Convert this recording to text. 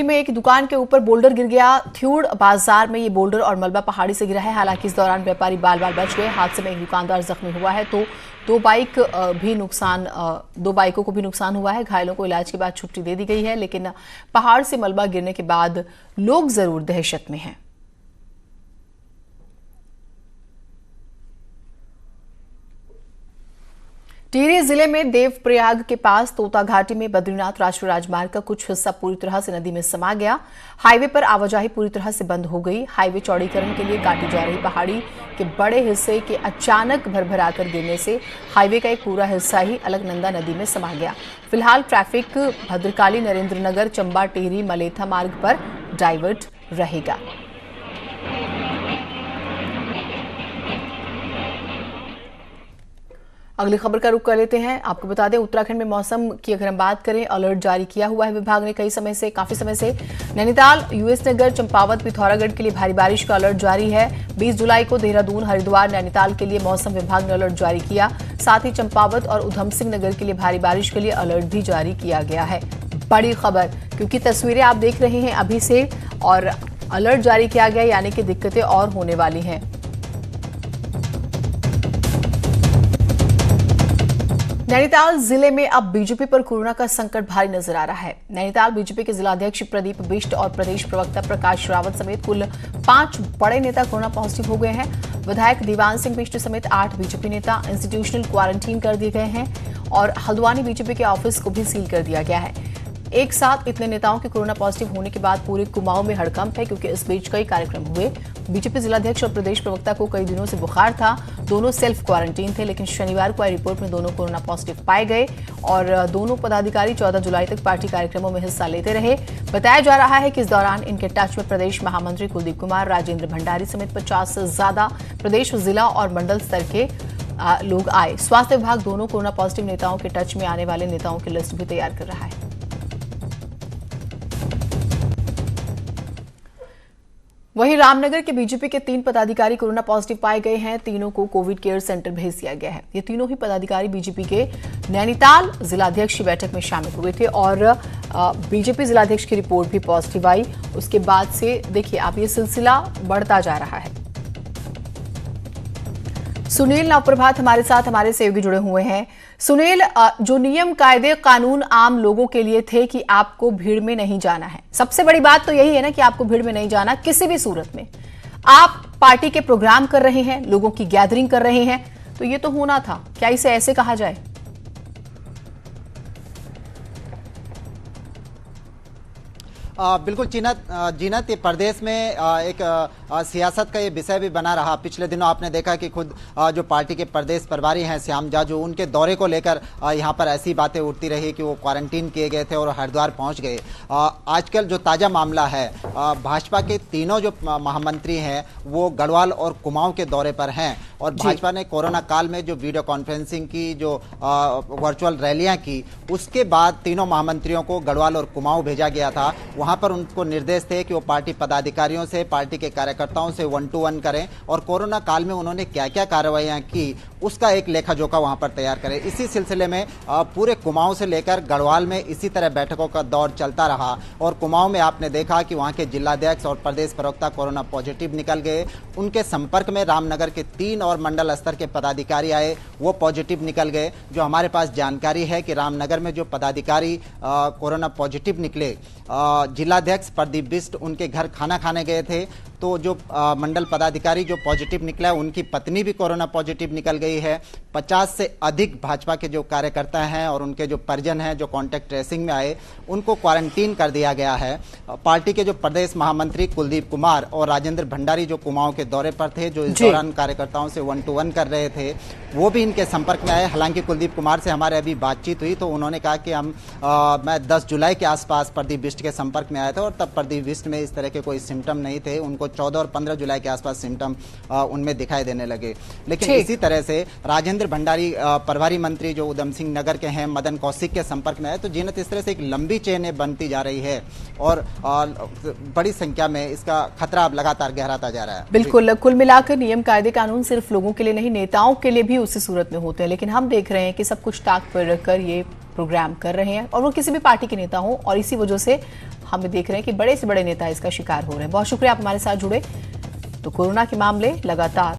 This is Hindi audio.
में एक दुकान के ऊपर बोल्डर गिर गया। थ्यूड़ बाजार में ये बोल्डर और मलबा पहाड़ी से गिरा है। हालांकि इस दौरान व्यापारी बाल बाल बच गए। हादसे में एक दुकानदार जख्मी हुआ है तो दो बाइकों को भी नुकसान हुआ है। घायलों को इलाज के बाद छुट्टी दे दी गई है, लेकिन पहाड़ से मलबा गिरने के बाद लोग जरूर दहशत में हैं। टिहरी जिले में देवप्रयाग के पास तोता घाटी में बद्रीनाथ राष्ट्रीय राजमार्ग का कुछ हिस्सा पूरी तरह से नदी में समा गया। हाईवे पर आवाजाही पूरी तरह से बंद हो गई। हाईवे चौड़ीकरण के लिए काटी जा रही पहाड़ी के बड़े हिस्से के अचानक भरभराकर गिरने से हाईवे का एक पूरा हिस्सा ही अलकनंदा नदी में समा गया। फिलहाल ट्रैफिक भद्रकाली, नरेंद्रनगर, चंबा, टिहरी, मलेथा मार्ग पर डाइवर्ट रहेगा। अगली खबर का रुख कर लेते हैं। आपको बता दें, उत्तराखंड में मौसम की अगर हम बात करें, अलर्ट जारी किया हुआ है विभाग ने काफी समय से। नैनीताल, यूएस नगर, चंपावत, पिथौरागढ़ के लिए भारी बारिश का अलर्ट जारी है। 20 जुलाई को देहरादून, हरिद्वार, नैनीताल के लिए मौसम विभाग ने अलर्ट जारी किया। साथ ही चंपावत और उधम सिंह नगर के लिए भारी बारिश के लिए अलर्ट भी जारी किया गया है। बड़ी खबर, क्योंकि तस्वीरें आप देख रहे हैं अभी से और अलर्ट जारी किया गया, यानी कि दिक्कतें और होने वाली हैं। नैनीताल जिले में अब बीजेपी पर कोरोना का संकट भारी नजर आ रहा है। नैनीताल बीजेपी के जिलाध्यक्ष प्रदीप बिष्ट और प्रदेश प्रवक्ता प्रकाश रावत समेत कुल 5 बड़े नेता कोरोना पॉजिटिव हो गए हैं। विधायक दीवान सिंह बिष्ट समेत 8 बीजेपी नेता इंस्टीट्यूशनल क्वारंटीन कर दिए गए हैं और हल्द्वानी बीजेपी के ऑफिस को भी सील कर दिया गया है। एक साथ इतने नेताओं के कोरोना पॉजिटिव होने के बाद पूरे कुमाऊं में हड़कंप है, क्योंकि इस बीच कई कार्यक्रम हुए। बीजेपी जिलाध्यक्ष और प्रदेश प्रवक्ता को कई दिनों से बुखार था। दोनों सेल्फ क्वारंटीन थे, लेकिन शनिवार को आई रिपोर्ट में दोनों कोरोना पॉजिटिव पाए गए और दोनों पदाधिकारी 14 जुलाई तक पार्टी कार्यक्रमों में हिस्सा लेते रहे। बताया जा रहा है कि इस दौरान इनके टच में प्रदेश महामंत्री कुलदीप कुमार, राजेंद्र भंडारी समेत 50 से ज्यादा प्रदेश, जिला और मंडल स्तर के लोग आए। स्वास्थ्य विभाग दोनों कोरोना पॉजिटिव नेताओं के टच में आने वाले नेताओं की लिस्ट भी तैयार कर रहा है। वहीं रामनगर के बीजेपी के 3 पदाधिकारी कोरोना पॉजिटिव पाए गए हैं। तीनों को कोविड केयर सेंटर भेज दिया गया है। ये तीनों ही पदाधिकारी बीजेपी के नैनीताल जिलाध्यक्ष की बैठक में शामिल हुए थे और बीजेपी जिलाध्यक्ष की रिपोर्ट भी पॉजिटिव आई। उसके बाद से देखिए आप, ये सिलसिला बढ़ता जा रहा है। सुनील नवप्रभात हमारे साथ, हमारे सहयोगी जुड़े हुए हैं। सुनील, जो नियम, कायदे, कानून आम लोगों के लिए थे कि आपको भीड़ में नहीं जाना है, सबसे बड़ी बात तो यही है ना कि आपको भीड़ में नहीं जाना किसी भी सूरत में। आप पार्टी के प्रोग्राम कर रहे हैं, लोगों की गैदरिंग कर रहे हैं, तो ये तो होना था। क्या इसे ऐसे कहा जाए? बिल्कुल जीनत, ये प्रदेश में एक सियासत का ये विषय भी बना रहा। पिछले दिनों आपने देखा कि खुद जो पार्टी के प्रदेश प्रभारी हैं श्याम जाजू, उनके दौरे को लेकर यहाँ पर ऐसी बातें उठती रही कि वो क्वारंटीन किए गए थे और हरिद्वार पहुँच गए। आजकल जो ताज़ा मामला है, भाजपा के तीनों जो महामंत्री हैं वो गढ़वाल और कुमाऊं के दौरे पर हैं और भाजपा ने कोरोना काल में जो वीडियो कॉन्फ्रेंसिंग की, जो वर्चुअल रैलियाँ की, उसके बाद तीनों महामंत्रियों को गढ़वाल और कुमाऊं भेजा गया था। वहां पर उनको निर्देश थे कि वो पार्टी पदाधिकारियों से, पार्टी के कार्यकर्ताओं से 1-to-1 करें और कोरोना काल में उन्होंने क्या क्या कार्रवाइयां की उसका एक लेखा जोखा वहां पर तैयार करें। इसी सिलसिले में पूरे कुमाऊं से लेकर गढ़वाल में इसी तरह बैठकों का दौर चलता रहा और कुमाऊं में आपने देखा कि वहां के जिलाध्यक्ष और प्रदेश प्रवक्ता कोरोना पॉजिटिव निकल गए। उनके संपर्क में रामनगर के 3 और मंडल स्तर के पदाधिकारी आए, वो पॉजिटिव निकल गए। जो हमारे पास जानकारी है कि रामनगर में जो पदाधिकारी कोरोना पॉजिटिव निकले, जिलाध्यक्ष प्रदीप बिष्ट उनके घर खाना खाने गए थे, तो जो मंडल पदाधिकारी जो पॉजिटिव निकला, उनकी पत्नी भी कोरोना पॉजिटिव निकल गई है। 50 से अधिक भाजपा के जो कार्यकर्ता हैं और उनके जो परिजन हैं जो कॉन्टैक्ट ट्रेसिंग में आए, उनको क्वारंटीन कर दिया गया है। पार्टी के जो प्रदेश महामंत्री कुलदीप कुमार और राजेंद्र भंडारी जो कुमाऊं के दौरे पर थे, जो इस दौरान कार्यकर्ताओं से 1-to-1 कर रहे थे, वो भी इनके संपर्क में आए। हालांकि कुलदीप कुमार से हमारे अभी बातचीत हुई तो उन्होंने कहा कि मैं 10 जुलाई के आसपास प्रदीप बिष्ट के संपर्क में आया था और तब प्रदीप बिष्ट में इस तरह के कोई सिम्टम नहीं थे। उनको 14 और 15 जुलाई के आसपास सिम्टम उनमें दिखाई देने लगे। लेकिन इसी तरह से राजेंद्र भंडारी प्रभारी मंत्री जो उधम सिंह नगर के हैं, मदन कौशिक के संपर्क में आए। तो जीनत, इस तरह से एक लंबी चेन बनती जा रही है और बड़ी संख्या में इसका खतरा अब लगातार गहराता जा रहा है। बिल्कुल, कुल मिलाकर नियम, कायदे, कानून सिर्फ लोगों के लिए नहीं, नेताओं के लिए भी उसी सूरत में होते हैं। लेकिन हम देख रहे हैं कि सब कुछ ताक पर रखकर ये प्रोग्राम कर रहे हैं और वो किसी भी पार्टी के नेता हो, और इसी वजह से हम देख रहे हैं कि बड़े से बड़े नेता इसका शिकार हो रहे हैं। बहुत शुक्रिया आप हमारे साथ जुड़े। तो कोरोना के मामले लगातार